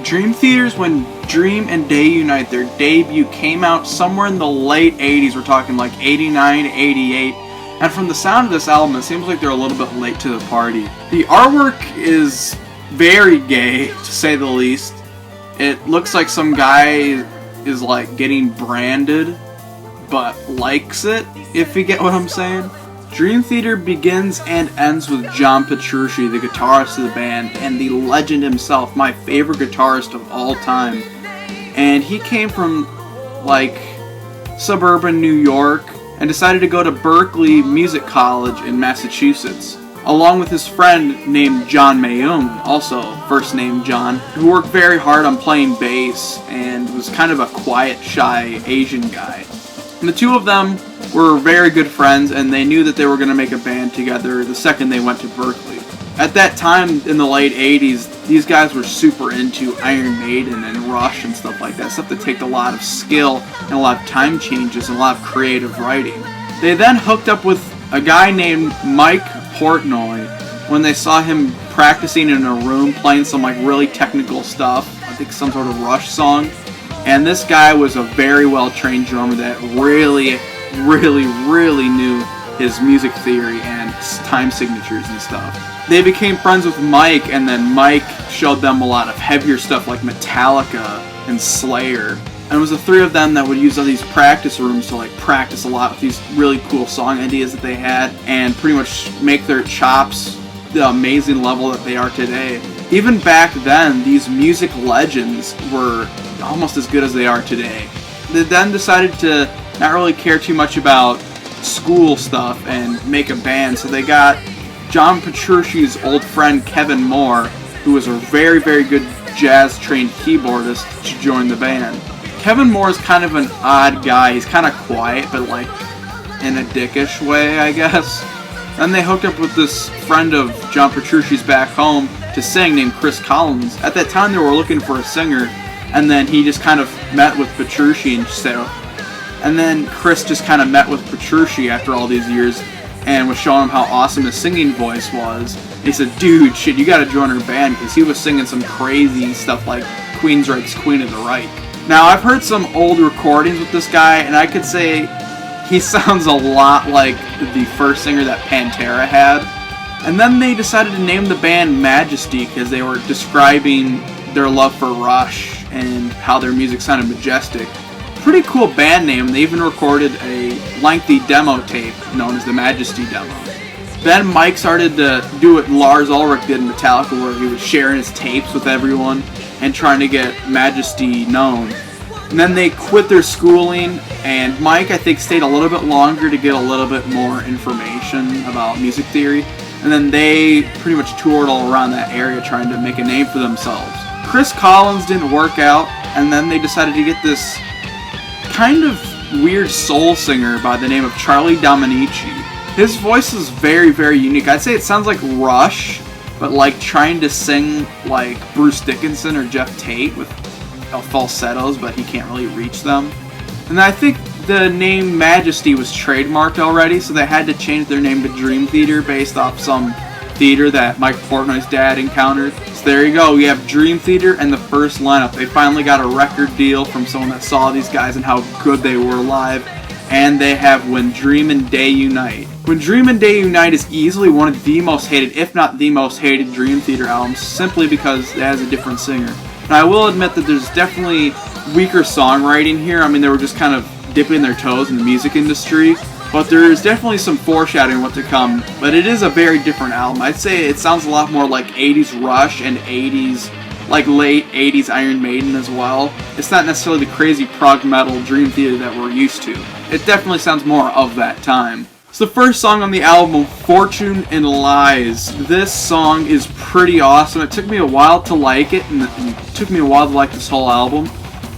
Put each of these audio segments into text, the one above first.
Dream Theater's when Dream and Day Unite, their debut, came out somewhere in the late 80s. We're talking like 89, 88. And from the sound of this album, it seems like they're a little bit late to the party. The artwork is very gay, to say the least. It looks like some guy is like getting branded, but likes it, if you get what I'm saying. Dream Theater begins and ends with John Petrucci, the guitarist of the band, and the legend himself, my favorite guitarist of all time. And he came from, like, suburban New York and decided to go to Berklee Music College in Massachusetts, along with his friend named John Mayung, also first name John, who worked very hard on playing bass and was kind of a quiet, shy Asian guy. And the two of them were very good friends, and they knew that they were going to make a band together the second they went to Berklee. At that time, in the late 80s, these guys were super into Iron Maiden and Rush and stuff like that, stuff that take a lot of skill and a lot of time changes and a lot of creative writing. They then hooked up with a guy named Mike Portnoy when they saw him practicing in a room playing some like really technical stuff, I think some sort of Rush song. And this guy was a very well-trained drummer that really knew his music theory and time signatures and stuff. They became friends with Mike, and then Mike showed them a lot of heavier stuff like Metallica and Slayer. And it was the three of them that would use all these practice rooms to like practice a lot with these really cool song ideas that they had and pretty much make their chops the amazing level that they are today. Even back then, these music legends were almost as good as they are today. They then decided to not really care too much about school stuff and make a band, so they got John Petrucci's old friend Kevin Moore, who was a very good jazz-trained keyboardist, to join the band. Kevin Moore is kind of an odd guy. He's kind of quiet, but like in a dickish way, I guess. Then they hooked up with this friend of John Petrucci's back home to sing named Chris Collins. At that time, they were looking for a singer, and then he just kind of met with Petrucci and said, and then Chris just kind of met with Petrucci after all these years and was showing him how awesome his singing voice was. And he said, dude, shit, you gotta join our band, because he was singing some crazy stuff like Queensryche's Queen of the Reich. Now, I've heard some old recordings with this guy, and I could say he sounds a lot like the first singer that Pantera had. And then they decided to name the band Majesty because they were describing their love for Rush and how their music sounded majestic. Pretty cool band name. They even recorded a lengthy demo tape known as the Majesty demo. Then Mike started to do what Lars Ulrich did in Metallica, where he was sharing his tapes with everyone and trying to get Majesty known. And then they quit their schooling, and Mike, I think, stayed a little bit longer to get a little bit more information about music theory. And then they pretty much toured all around that area trying to make a name for themselves. Chris Collins didn't work out, and then they decided to get this kind of weird soul singer by the name of Charlie Dominici. His voice is very unique. I'd say it sounds like Rush, but like trying to sing like Bruce Dickinson or Jeff Tate with falsettos, but he can't really reach them. And I think the name Majesty was trademarked already, so they had to change their name to Dream Theater based off some theater that Mike Portnoy's dad encountered. So there you go, we have Dream Theater and the first lineup. They finally got a record deal from someone that saw these guys and how good they were live, and they have When Dream and Day Unite. When Dream and Day Unite is easily one of the most hated, if not the most hated Dream Theater albums, simply because it has a different singer. And I will admit that there's definitely weaker songwriting here. I mean, they were just kind of dipping their toes in the music industry, but there's definitely some foreshadowing what to come. But it is a very different album. I'd say it sounds a lot more like 80s Rush and 80s, like late 80s Iron Maiden as well. It's not necessarily the crazy prog metal Dream Theater that we're used to. It definitely sounds more of that time. So the first song on the album, Fortune and Lies. This song is pretty awesome. It took me a while to like it, and it took me a while to like this whole album.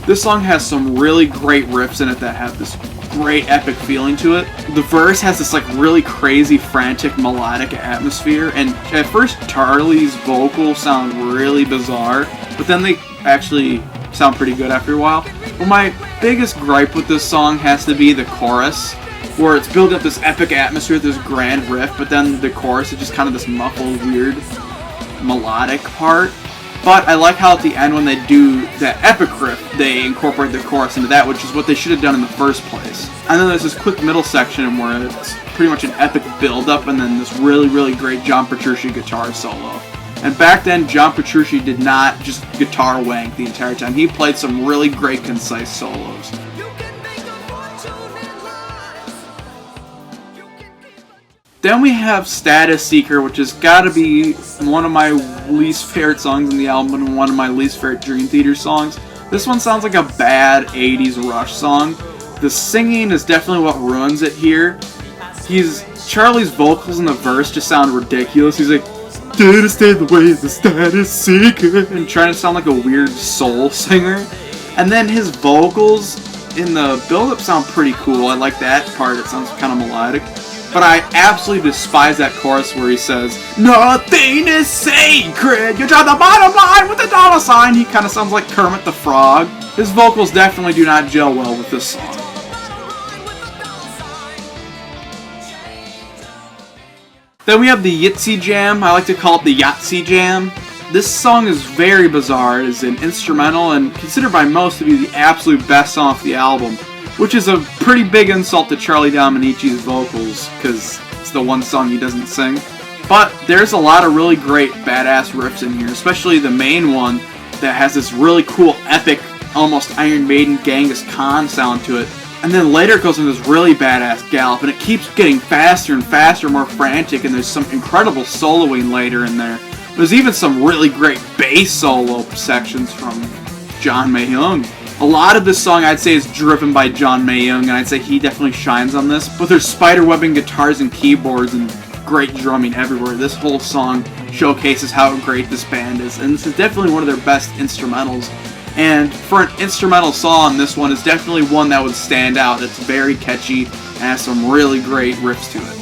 This song has some really great riffs in it that have this great epic feeling to it. The verse has this like really crazy, frantic, melodic atmosphere, and at first Charlie's vocals sound really bizarre, but then they actually sound pretty good after a while. But my biggest gripe with this song has to be the chorus, where it's building up this epic atmosphere, this grand riff, but then the chorus is just kind of this muffled, weird, melodic part. But I like how at the end when they do that epic riff, they incorporate the chorus into that, which is what they should have done in the first place. And then there's this quick middle section where it's pretty much an epic build-up, and then this really, really great John Petrucci guitar solo. And back then, John Petrucci did not just guitar wank the entire time. He played some really great, concise solos. Then we have Status Seeker, which has got to be one of my least favorite songs in the album and one of my least favorite Dream Theater songs. This one sounds like a bad 80s Rush song. The singing is definitely what ruins it here. Charlie's vocals in the verse just sound ridiculous. He's like, "Did stay the way the status seeker," and trying to sound like a weird soul singer. And then his vocals in the build-up sound pretty cool. I like that part. It sounds kind of melodic. But I absolutely despise that chorus where he says, "Nothing is sacred, you draw the bottom line with a dollar sign." He kind of sounds like Kermit the Frog. His vocals definitely do not gel well with this song. Then we have the Ytse Jam. I like to call it the Ytse Jam. This song is very bizarre. It is an instrumental and considered by most to be the absolute best song off the album, which is a pretty big insult to Charlie Dominici's vocals, because it's the one song he doesn't sing. But there's a lot of really great badass riffs in here, especially the main one that has this really cool, epic, almost Iron Maiden Genghis Khan sound to it. And then later it goes into this really badass gallop, and it keeps getting faster and faster, more frantic, and there's some incredible soloing later in there. There's even some really great bass solo sections from John Mayung. A lot of this song I'd say is driven by John Mayung, and I'd say he definitely shines on this. But there's spiderwebbing guitars and keyboards and great drumming everywhere. This whole song showcases how great this band is, and this is definitely one of their best instrumentals. And for an instrumental song, this one is definitely one that would stand out. It's very catchy and has some really great riffs to it.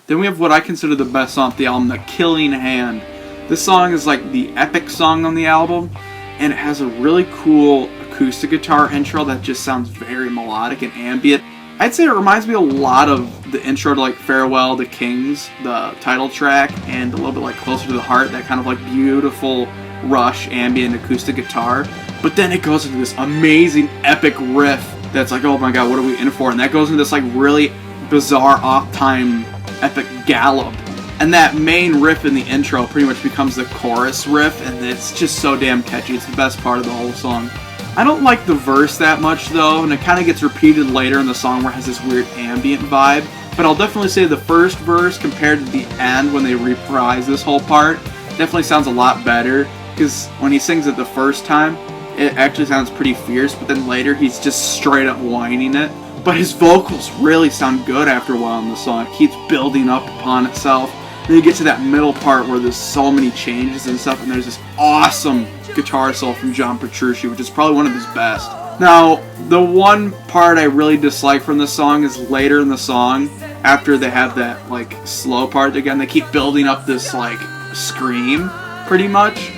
Then we have what I consider the best song off the album, The Killing Hand. This song is like the epic song on the album, and it has a really cool acoustic guitar intro that just sounds very melodic and ambient. I'd say it reminds me a lot of the intro to like Farewell to Kings, the title track, and a little bit like Closer to the Heart, that kind of like beautiful Rush ambient acoustic guitar. But then it goes into this amazing epic riff that's like, oh my god, what are we in for? And that goes into this like really bizarre off-time epic gallop. And that main riff in the intro pretty much becomes the chorus riff, and it's just so damn catchy. It's the best part of the whole song. I don't like the verse that much though, and it kind of gets repeated later in the song where it has this weird ambient vibe. But I'll definitely say the first verse compared to the end when they reprise this whole part definitely sounds a lot better, because when he sings it the first time, it actually sounds pretty fierce, but then later he's just straight up whining it. But his vocals really sound good after a while in the song. It keeps building up upon itself. Then you get to that middle part where there's so many changes and stuff, and there's this awesome guitar solo from John Petrucci, which is probably one of his best. Now, the one part I really dislike from this song is later in the song, after they have that like slow part again, they keep building up this like scream, pretty much.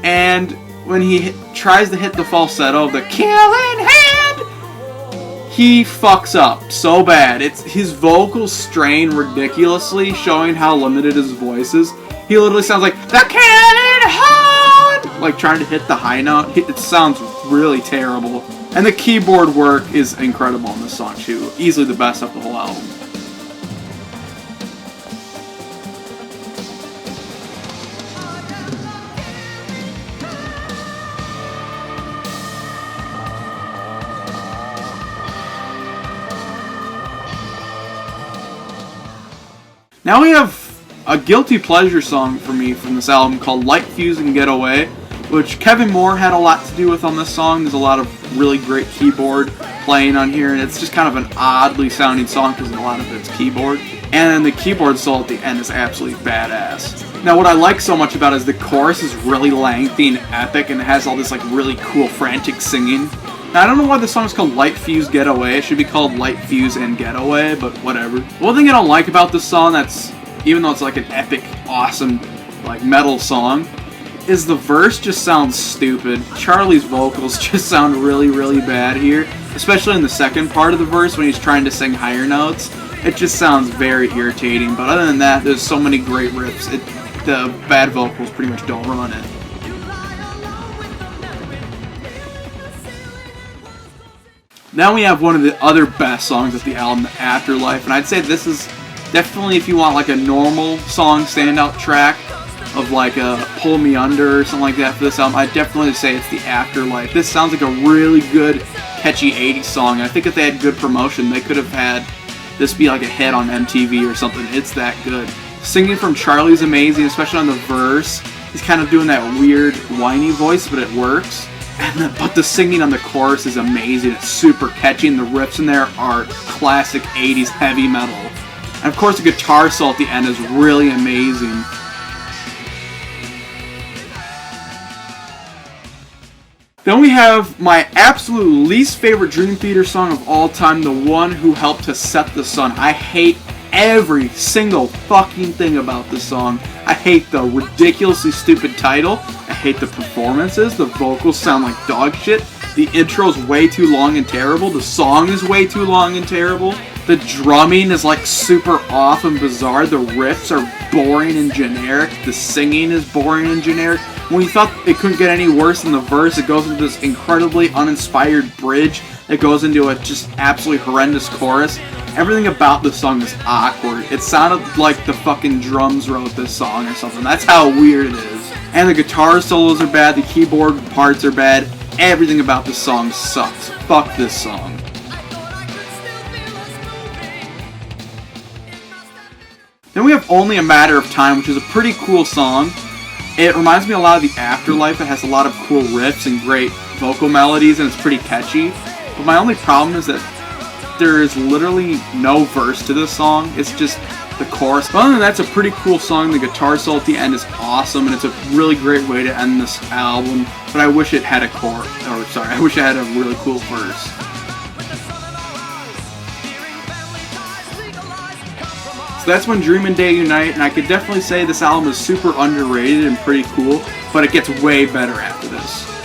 And when he tries to hit the falsetto of the Killing Hand, he fucks up so bad. His vocals strain ridiculously, showing how limited his voice is. He literally sounds like the Killing Hand, like trying to hit the high note. It sounds really terrible. And the keyboard work is incredible in this song too. Easily the best of the whole album. Now we have a guilty pleasure song for me from this album called Light Fuse and Get Away, which Kevin Moore had a lot to do with on this song. There's a lot of really great keyboard playing on here, and it's just kind of an oddly sounding song because a lot of it's keyboard. And then the keyboard solo at the end is absolutely badass. Now what I like so much about it is the chorus is really lengthy and epic, and it has all this like really cool frantic singing. Now, I don't know why the song is called Light Fuse Get Away. It should be called Light Fuse and Get Away, but whatever. One thing I don't like about this song, that's even though it's like an epic, awesome, like metal song, is the verse just sounds stupid. Charlie's vocals just sound really, really bad here, especially in the second part of the verse when he's trying to sing higher notes. It just sounds very irritating, but other than that, there's so many great riffs. The bad vocals pretty much don't ruin it. Now we have one of the other best songs of the album, Afterlife, and I'd say this is definitely, if you want like a normal song standout track of like a Pull Me Under or something like that for this album, I'd definitely say it's the Afterlife. This sounds like a really good, catchy 80s song. I think if they had good promotion, they could have had this be like a hit on MTV or something. It's that good. Singing from Charlie's amazing, especially on the verse. He's kind of doing that weird, whiny voice, but it works. But the singing on the chorus is amazing. It's super catchy, and the riffs in there are classic 80s heavy metal. And of course, the guitar solo at the end is really amazing. Then we have my absolute least favorite Dream Theater song of all time, the one who helped to set the sun. I hate every single fucking thing about this song. I hate the ridiculously stupid title. I hate the performances. The vocals sound like dog shit. The intro's way too long and terrible. The song is way too long and terrible. The drumming is like super off and bizarre. The riffs are boring and generic. The singing is boring and generic. When you thought it couldn't get any worse than the verse, it goes into this incredibly uninspired bridge that goes into a just absolutely horrendous chorus. Everything about this song is awkward. It sounded like the fucking drums wrote this song or something. That's how weird it is. And the guitar solos are bad, the keyboard parts are bad. Everything about this song sucks. Fuck this song. Then we have Only a Matter of Time, which is a pretty cool song. It reminds me a lot of the Afterlife. It has a lot of cool riffs and great vocal melodies, and it's pretty catchy. But my only problem is that there is literally no verse to this song. It's just the chorus. But other than that, it's a pretty cool song. The guitar solo at the end is awesome, and it's a really great way to end this album. But I wish it had I wish it had a really cool verse. So that's When Dream and Day Unite, and I could definitely say this album is super underrated and pretty cool, but it gets way better after this.